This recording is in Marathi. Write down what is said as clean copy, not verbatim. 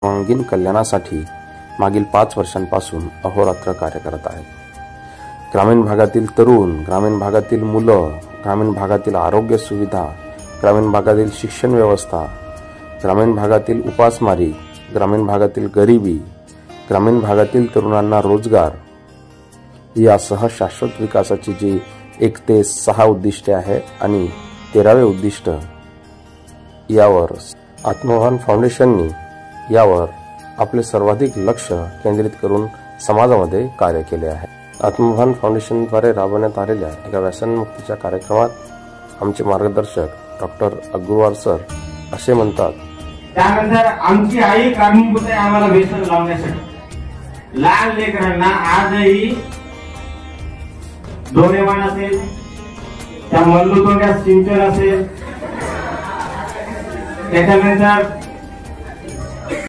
सर्वांगीण कल्याणासाठी मागील 5 वर्षांपासून अहोरात्र कार्य करत आहे। ग्रामीण भागातील तरुण, ग्रामीण भागातील मुलं, ग्रामीण भागातील आरोग्य सुविधा, ग्रामीण भागातील शिक्षण व्यवस्था, ग्रामीण भागातील उपासमारी, ग्रामीण भागातील गरिबी, ग्रामीण भागातील तरुणांना रोजगार यासह शाश्वत विकासाची जी 1 ते 6 उद्दिष्टे आहे आणि 13वे उद्दिष्ट यावर आत्मभान फाउंडेशननी यावर आपले सर्वाधिक लक्ष केंद्रित करून समाजामध्ये कार्य केले आहे। आत्मभान फाउंडेशनद्वारे राबवण्यात आलेल्या एका व्यसनमुक्तीच्या कार्यक्रमात आमचे मार्गदर्शक डॉक्टर अग्रवाल सर असे म्हणतात, त्यानंतर आमची आई कारणीभूत आहे आम्हाला व्यसन लावण्यासाठी। लहान लेकरांना आजही डोरेमॉन असेल, त्या मंदुतोंड्या सिंचन असेल, त्याच्यानंतर